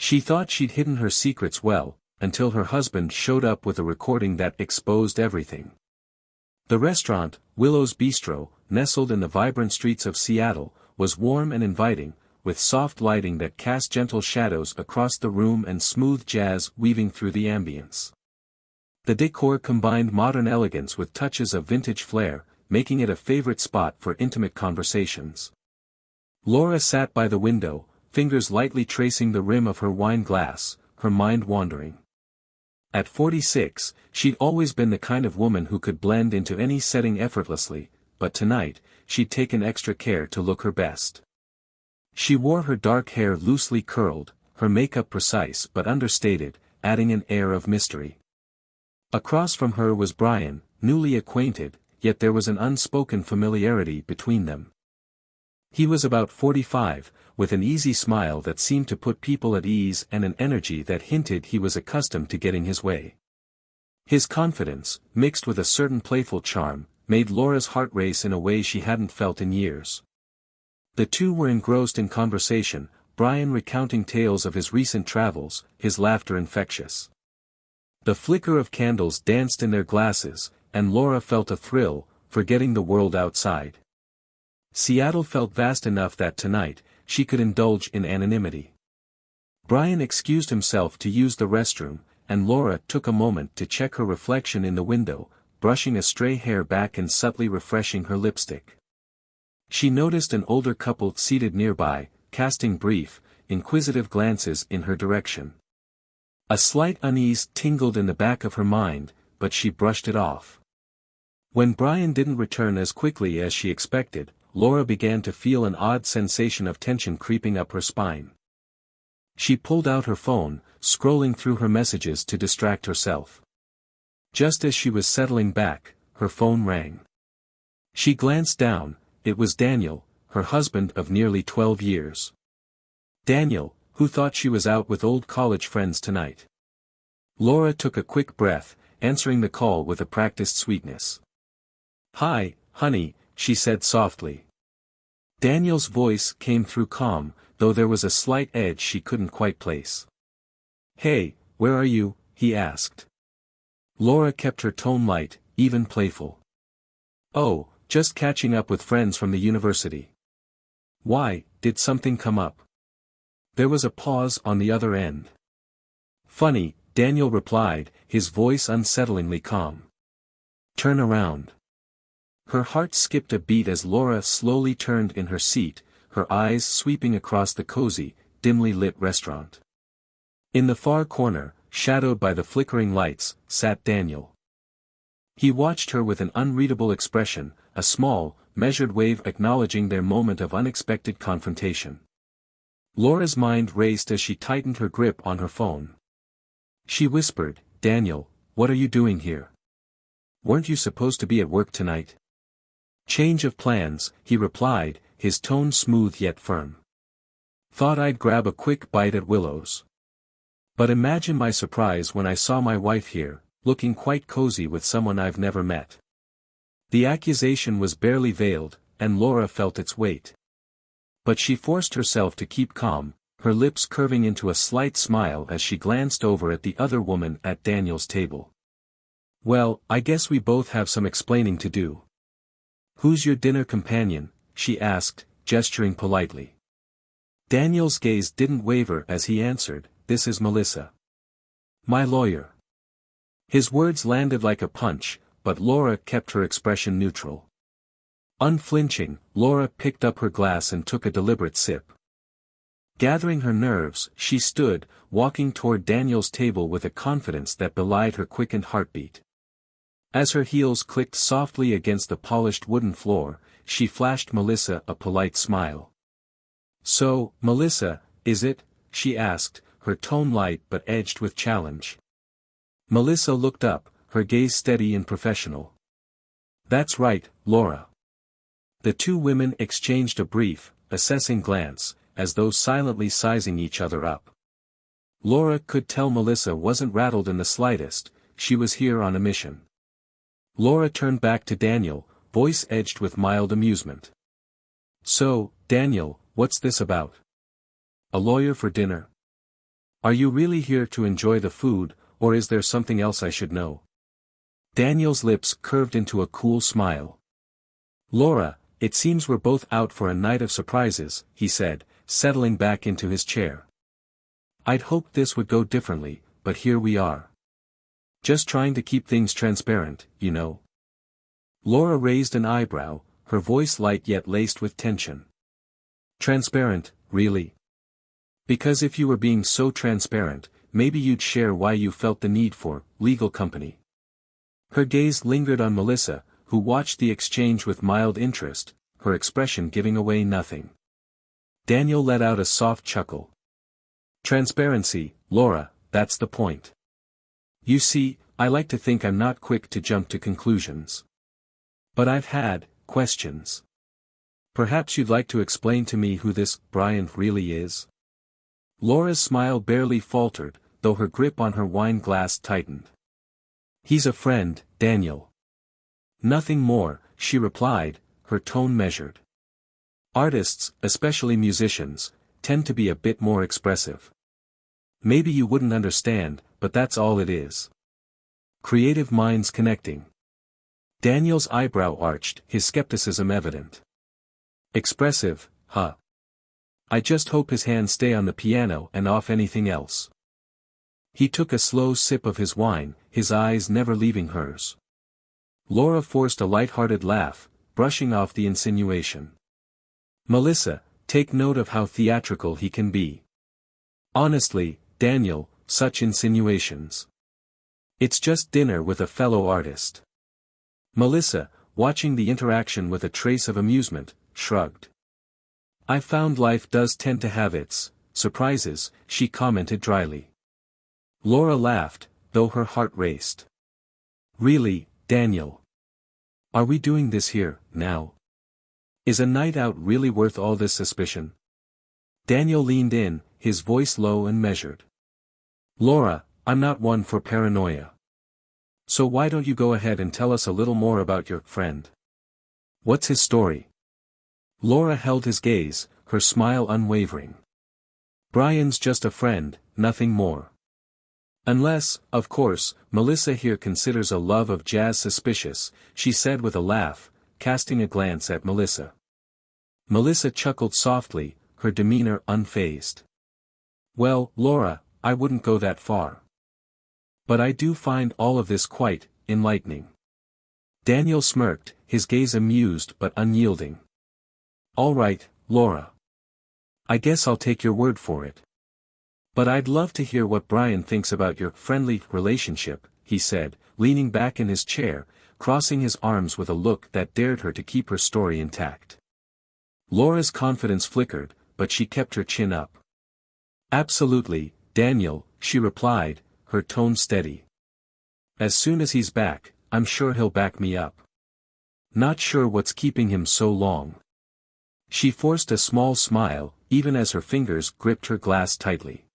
She thought she'd hidden her secrets well, until her husband showed up with a recording that exposed everything. The restaurant, Willow's Bistro, nestled in the vibrant streets of Seattle, was warm and inviting, with soft lighting that cast gentle shadows across the room and smooth jazz weaving through the ambience. The decor combined modern elegance with touches of vintage flair, making it a favorite spot for intimate conversations. Laura sat by the window, fingers lightly tracing the rim of her wine glass, her mind wandering. At 46, she'd always been the kind of woman who could blend into any setting effortlessly, but tonight, she'd taken extra care to look her best. She wore her dark hair loosely curled, her makeup precise but understated, adding an air of mystery. Across from her was Brian, newly acquainted, yet there was an unspoken familiarity between them. He was about 45, with an easy smile that seemed to put people at ease and an energy that hinted he was accustomed to getting his way. His confidence, mixed with a certain playful charm, made Laura's heart race in a way she hadn't felt in years. The two were engrossed in conversation, Brian recounting tales of his recent travels, his laughter infectious. The flicker of candles danced in their glasses, and Laura felt a thrill, forgetting the world outside. Seattle felt vast enough that tonight, she could indulge in anonymity. Brian excused himself to use the restroom, and Laura took a moment to check her reflection in the window, brushing a stray hair back and subtly refreshing her lipstick. She noticed an older couple seated nearby, casting brief, inquisitive glances in her direction. A slight unease tingled in the back of her mind, but she brushed it off. When Brian didn't return as quickly as she expected, Laura began to feel an odd sensation of tension creeping up her spine. She pulled out her phone, scrolling through her messages to distract herself. Just as she was settling back, her phone rang. She glanced down. It was Daniel, her husband of nearly 12 years. Daniel, who thought she was out with old college friends tonight. Laura took a quick breath, answering the call with a practiced sweetness. "Hi, honey," she said softly. Daniel's voice came through calm, though there was a slight edge she couldn't quite place. "Hey, where are you?" he asked. Laura kept her tone light, even playful. "Oh, just catching up with friends from the university." "Why, did something come up?" There was a pause on the other end. "Funny," Daniel replied, his voice unsettlingly calm. "Turn around." Her heart skipped a beat as Laura slowly turned in her seat, her eyes sweeping across the cozy, dimly lit restaurant. In the far corner, shadowed by the flickering lights, sat Daniel. He watched her with an unreadable expression, a small, measured wave acknowledging their moment of unexpected confrontation. Laura's mind raced as she tightened her grip on her phone. She whispered, "Daniel, what are you doing here? Weren't you supposed to be at work tonight?" "Change of plans," he replied, his tone smooth yet firm. "Thought I'd grab a quick bite at Willow's. But imagine my surprise when I saw my wife here, looking quite cozy with someone I've never met." The accusation was barely veiled, and Laura felt its weight. But she forced herself to keep calm, her lips curving into a slight smile as she glanced over at the other woman at Daniel's table. "Well, I guess we both have some explaining to do. Who's your dinner companion?" she asked, gesturing politely. Daniel's gaze didn't waver as he answered, "This is Melissa. My lawyer." His words landed like a punch, but Laura kept her expression neutral. Unflinching, Laura picked up her glass and took a deliberate sip. Gathering her nerves, she stood, walking toward Daniel's table with a confidence that belied her quickened heartbeat. As her heels clicked softly against the polished wooden floor, she flashed Melissa a polite smile. "So, Melissa, is it?" she asked, her tone light but edged with challenge. Melissa looked up, her gaze steady and professional. "That's right, Laura." The two women exchanged a brief, assessing glance, as though silently sizing each other up. Laura could tell Melissa wasn't rattled in the slightest, she was here on a mission. Laura turned back to Daniel, voice edged with mild amusement. "So, Daniel, what's this about? A lawyer for dinner?" Are you really here to enjoy the food, or is there something else I should know? Daniel's lips curved into a cool smile. Laura, it seems we're both out for a night of surprises, he said, settling back into his chair. I'd hoped this would go differently, but here we are. Just trying to keep things transparent, you know. Laura raised an eyebrow, her voice light yet laced with tension. Transparent, really? Because if you were being so transparent, maybe you'd share why you felt the need for legal company. Her gaze lingered on Melissa, who watched the exchange with mild interest, her expression giving away nothing. Daniel let out a soft chuckle. Transparency, Laura, that's the point. You see, I like to think I'm not quick to jump to conclusions. But I've had questions. Perhaps you'd like to explain to me who this Brian really is? Laura's smile barely faltered, though her grip on her wine glass tightened. He's a friend, Daniel. Nothing more, she replied, her tone measured. Artists, especially musicians, tend to be a bit more expressive. Maybe you wouldn't understand, but that's all it is. Creative minds connecting. Daniel's eyebrow arched, his skepticism evident. Expressive, huh? I just hope his hands stay on the piano and off anything else. He took a slow sip of his wine, his eyes never leaving hers. Laura forced a light-hearted laugh, brushing off the insinuation. Melissa, take note of how theatrical he can be. Honestly, Daniel, such insinuations. It's just dinner with a fellow artist. Melissa, watching the interaction with a trace of amusement, shrugged. I found life does tend to have its surprises, she commented dryly. Laura laughed, though her heart raced. Really, Daniel? Are we doing this here, now? Is a night out really worth all this suspicion? Daniel leaned in, his voice low and measured. Laura, I'm not one for paranoia. So why don't you go ahead and tell us a little more about your friend? What's his story? Laura held his gaze, her smile unwavering. Brian's just a friend, nothing more. Unless, of course, Melissa here considers a love of jazz suspicious, she said with a laugh, casting a glance at Melissa. Melissa chuckled softly, her demeanor unfazed. Well, Laura, I wouldn't go that far. But I do find all of this quite enlightening. Daniel smirked, his gaze amused but unyielding. All right, Laura. I guess I'll take your word for it. But I'd love to hear what Brian thinks about your friendly relationship, he said, leaning back in his chair, crossing his arms with a look that dared her to keep her story intact. Laura's confidence flickered, but she kept her chin up. Absolutely, Daniel, she replied, her tone steady. As soon as he's back, I'm sure he'll back me up. Not sure what's keeping him so long. She forced a small smile, even as her fingers gripped her glass tightly.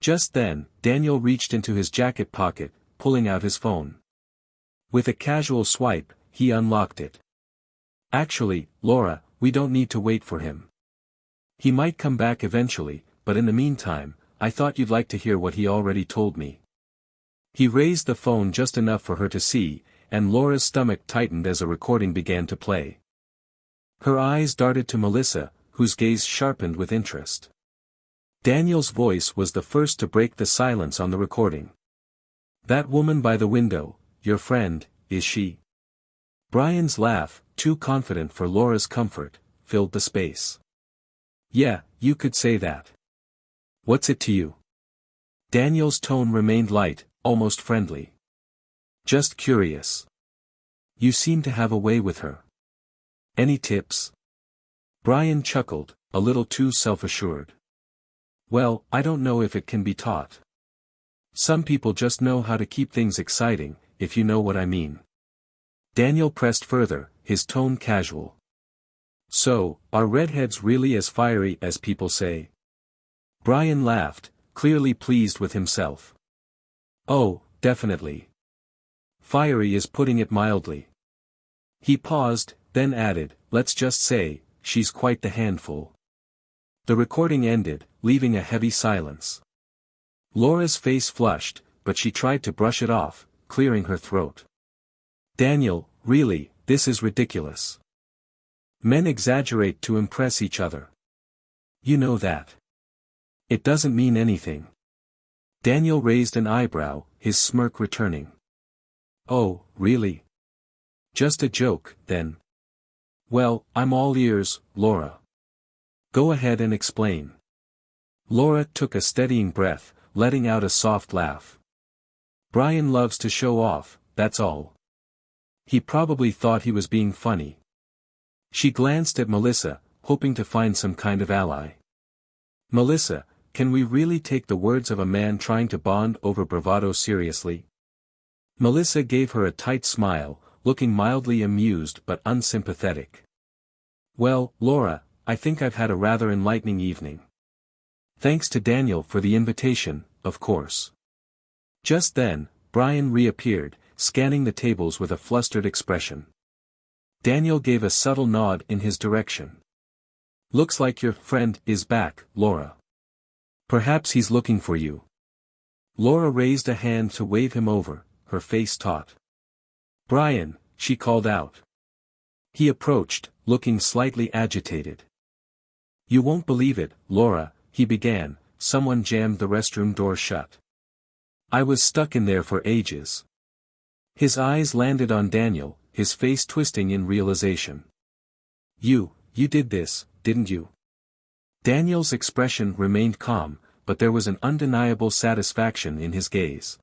Just then, Daniel reached into his jacket pocket, pulling out his phone. With a casual swipe, he unlocked it. Actually, Laura, we don't need to wait for him. He might come back eventually, but in the meantime, I thought you'd like to hear what he already told me. He raised the phone just enough for her to see, and Laura's stomach tightened as a recording began to play. Her eyes darted to Melissa, whose gaze sharpened with interest. Daniel's voice was the first to break the silence on the recording. That woman by the window, your friend, is she? Brian's laugh, too confident for Laura's comfort, filled the space. Yeah, you could say that. What's it to you? Daniel's tone remained light, almost friendly. Just curious. You seem to have a way with her. Any tips? Brian chuckled, a little too self-assured. Well, I don't know if it can be taught. Some people just know how to keep things exciting, if you know what I mean. Daniel pressed further, his tone casual. So, are redheads really as fiery as people say? Brian laughed, clearly pleased with himself. Oh, definitely. Fiery is putting it mildly. He paused, then added, let's just say, she's quite the handful. The recording ended, leaving a heavy silence. Laura's face flushed, but she tried to brush it off, clearing her throat. Daniel, really, this is ridiculous. Men exaggerate to impress each other. You know that. It doesn't mean anything. Daniel raised an eyebrow, his smirk returning. Oh, really? Just a joke, then. Well, I'm all ears, Laura. Go ahead and explain. Laura took a steadying breath, letting out a soft laugh. Brian loves to show off, that's all. He probably thought he was being funny. She glanced at Melissa, hoping to find some kind of ally. Melissa, can we really take the words of a man trying to bond over bravado seriously? Melissa gave her a tight smile, looking mildly amused but unsympathetic. Well, Laura, I think I've had a rather enlightening evening. Thanks to Daniel for the invitation, of course. Just then, Brian reappeared, scanning the tables with a flustered expression. Daniel gave a subtle nod in his direction. Looks like your friend is back, Laura. Perhaps he's looking for you. Laura raised a hand to wave him over, her face taut. Brian, she called out. He approached, looking slightly agitated. You won't believe it, Laura, he began, someone jammed the restroom door shut. I was stuck in there for ages. His eyes landed on Daniel, his face twisting in realization. You did this, didn't you? Daniel's expression remained calm, but there was an undeniable satisfaction in his gaze.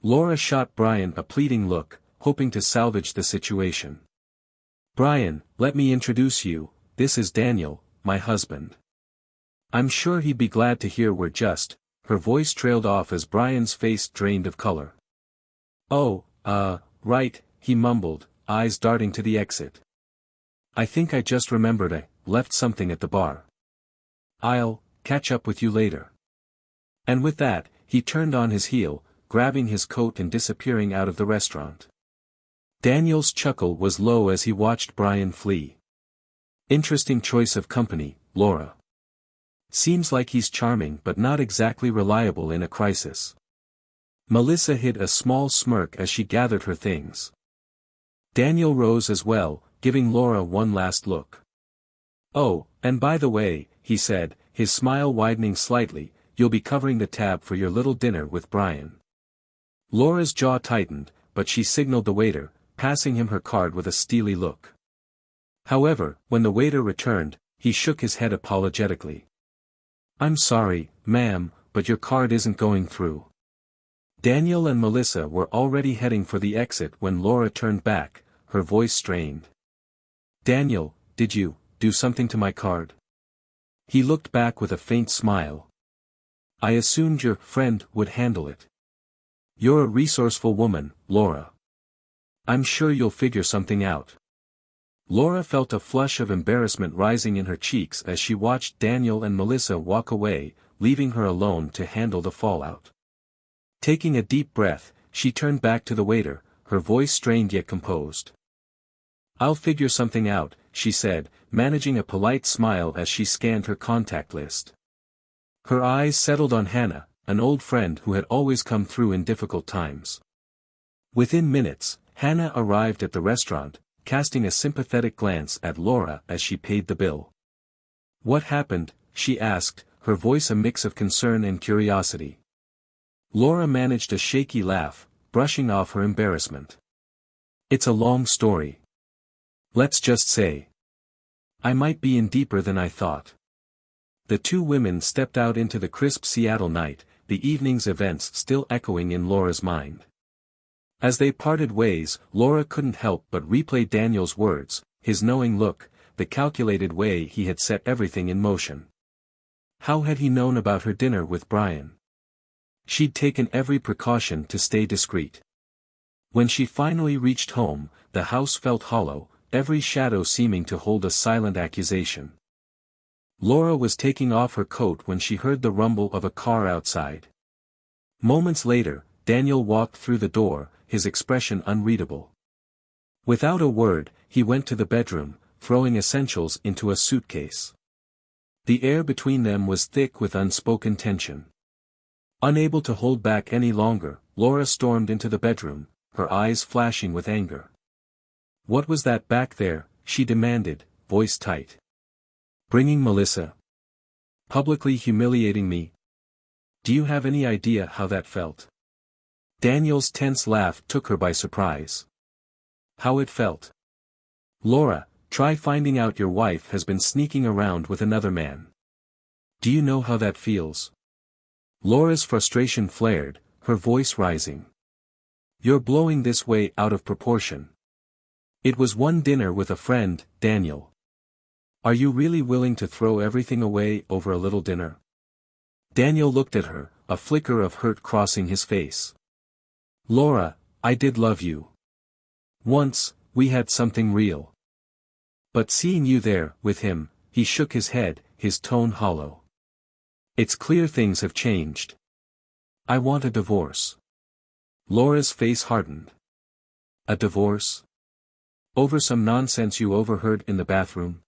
Laura shot Brian a pleading look, hoping to salvage the situation. Brian, let me introduce you, this is Daniel, my husband. I'm sure he'd be glad to hear we're just, her voice trailed off as Brian's face drained of color. Oh, right, he mumbled, eyes darting to the exit. I think I just remembered I left something at the bar. I'll catch up with you later. And with that, he turned on his heel, grabbing his coat and disappearing out of the restaurant. Daniel's chuckle was low as he watched Brian flee. Interesting choice of company, Laura. Seems like he's charming but not exactly reliable in a crisis. Melissa hid a small smirk as she gathered her things. Daniel rose as well, giving Laura one last look. Oh, and by the way, he said, his smile widening slightly, you'll be covering the tab for your little dinner with Brian. Laura's jaw tightened, but she signaled the waiter, passing him her card with a steely look. However, when the waiter returned, he shook his head apologetically. I'm sorry, ma'am, but your card isn't going through. Daniel and Melissa were already heading for the exit when Laura turned back, her voice strained. Daniel, did you do something to my card? He looked back with a faint smile. I assumed your friend would handle it. You're a resourceful woman, Laura. I'm sure you'll figure something out. Laura felt a flush of embarrassment rising in her cheeks as she watched Daniel and Melissa walk away, leaving her alone to handle the fallout. Taking a deep breath, she turned back to the waiter, her voice strained yet composed. I'll figure something out, she said, managing a polite smile as she scanned her contact list. Her eyes settled on Hannah, an old friend who had always come through in difficult times. Within minutes, Hannah arrived at the restaurant, casting a sympathetic glance at Laura as she paid the bill. What happened? She asked, her voice a mix of concern and curiosity. Laura managed a shaky laugh, brushing off her embarrassment. It's a long story. Let's just say. I might be in deeper than I thought. The two women stepped out into the crisp Seattle night, the evening's events still echoing in Laura's mind. As they parted ways, Laura couldn't help but replay Daniel's words, his knowing look, the calculated way he had set everything in motion. How had he known about her dinner with Brian? She'd taken every precaution to stay discreet. When she finally reached home, the house felt hollow, every shadow seeming to hold a silent accusation. Laura was taking off her coat when she heard the rumble of a car outside. Moments later, Daniel walked through the door, his expression unreadable. Without a word, he went to the bedroom, throwing essentials into a suitcase. The air between them was thick with unspoken tension. Unable to hold back any longer, Laura stormed into the bedroom, her eyes flashing with anger. "What was that back there?" she demanded, voice tight. "Bringing Melissa? Publicly humiliating me? Do you have any idea how that felt?" Daniel's tense laugh took her by surprise. "How it felt? Laura, try finding out your wife has been sneaking around with another man. Do you know how that feels?" Laura's frustration flared, her voice rising. "You're blowing this way out of proportion. It was one dinner with a friend, Daniel. Are you really willing to throw everything away over a little dinner?" Daniel looked at her, a flicker of hurt crossing his face. "Laura, I did love you. Once, we had something real. But seeing you there, with him," he shook his head, his tone hollow. "It's clear things have changed. I want a divorce." Laura's face hardened. "A divorce? Over some nonsense you overheard in the bathroom?"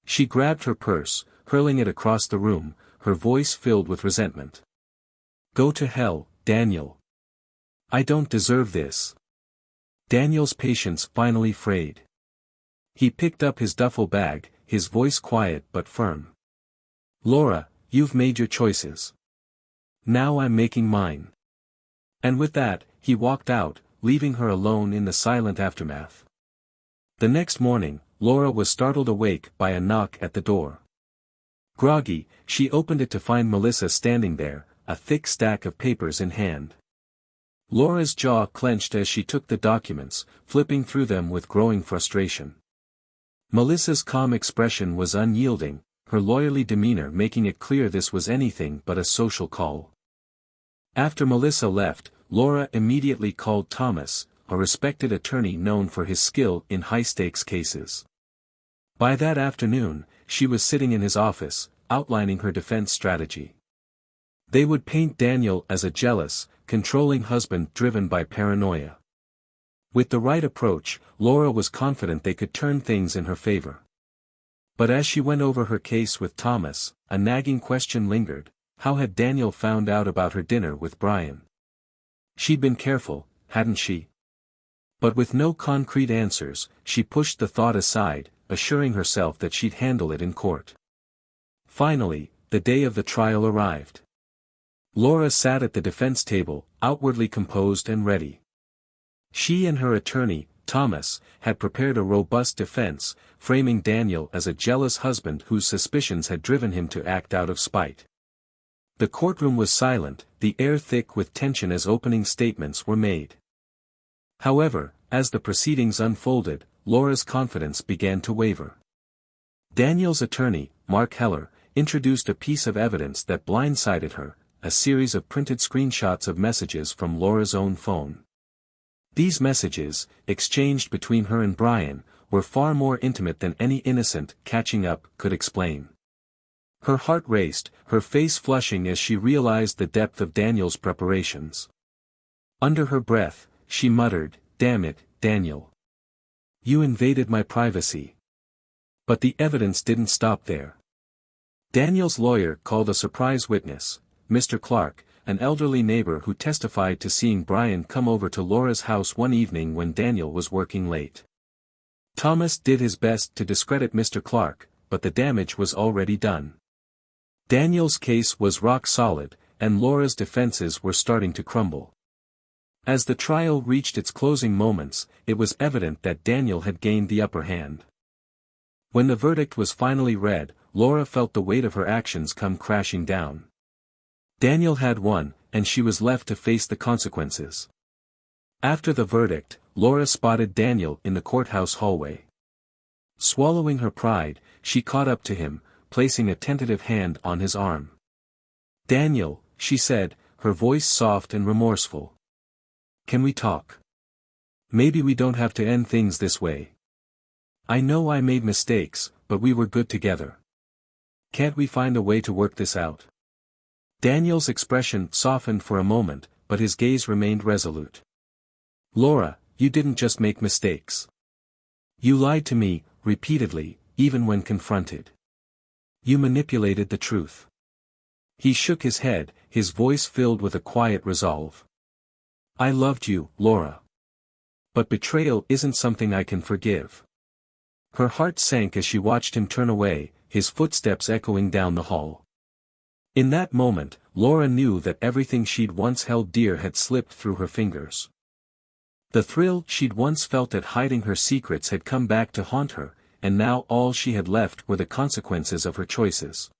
She grabbed her purse, hurling it across the room, her voice filled with resentment. "Go to hell, Daniel. I don't deserve this." Daniel's patience finally frayed. He picked up his duffel bag, his voice quiet but firm. "Laura, you've made your choices. Now I'm making mine." And with that, he walked out, leaving her alone in the silent aftermath. The next morning, Laura was startled awake by a knock at the door. Groggy, she opened it to find Melissa standing there, a thick stack of papers in hand. Laura's jaw clenched as she took the documents, flipping through them with growing frustration. Melissa's calm expression was unyielding, her lawyerly demeanor making it clear this was anything but a social call. After Melissa left, Laura immediately called Thomas, a respected attorney known for his skill in high-stakes cases. By that afternoon, she was sitting in his office, outlining her defense strategy. They would paint Daniel as a jealous, controlling husband driven by paranoia. With the right approach, Laura was confident they could turn things in her favor. But as she went over her case with Thomas, a nagging question lingered: how had Daniel found out about her dinner with Brian? She'd been careful, hadn't she? But with no concrete answers, she pushed the thought aside, assuring herself that she'd handle it in court. Finally, the day of the trial arrived. Laura sat at the defense table, outwardly composed and ready. She and her attorney, Thomas, had prepared a robust defense, framing Daniel as a jealous husband whose suspicions had driven him to act out of spite. The courtroom was silent, the air thick with tension as opening statements were made. However, as the proceedings unfolded, Laura's confidence began to waver. Daniel's attorney, Mark Heller, introduced a piece of evidence that blindsided her, a series of printed screenshots of messages from Laura's own phone. These messages, exchanged between her and Brian, were far more intimate than any innocent catching up could explain. Her heart raced, her face flushing as she realized the depth of Daniel's preparations. Under her breath, she muttered, "Damn it, Daniel. You invaded my privacy." But the evidence didn't stop there. Daniel's lawyer called a surprise witness, Mr. Clark, an elderly neighbor who testified to seeing Brian come over to Laura's house one evening when Daniel was working late. Thomas did his best to discredit Mr. Clark, but the damage was already done. Daniel's case was rock solid, and Laura's defenses were starting to crumble. As the trial reached its closing moments, it was evident that Daniel had gained the upper hand. When the verdict was finally read, Laura felt the weight of her actions come crashing down. Daniel had won, and she was left to face the consequences. After the verdict, Laura spotted Daniel in the courthouse hallway. Swallowing her pride, she caught up to him, placing a tentative hand on his arm. "Daniel," she said, her voice soft and remorseful. "Can we talk? Maybe we don't have to end things this way. I know I made mistakes, but we were good together. Can't we find a way to work this out?" Daniel's expression softened for a moment, but his gaze remained resolute. "Laura, you didn't just make mistakes. You lied to me, repeatedly, even when confronted. You manipulated the truth. He shook his head, his voice filled with a quiet resolve. I loved you, Laura. But betrayal isn't something I can forgive. Her heart sank as she watched him turn away, his footsteps echoing down the hall. In that moment, Laura knew that everything she'd once held dear had slipped through her fingers. The thrill she'd once felt at hiding her secrets had come back to haunt her, and now all she had left were the consequences of her choices.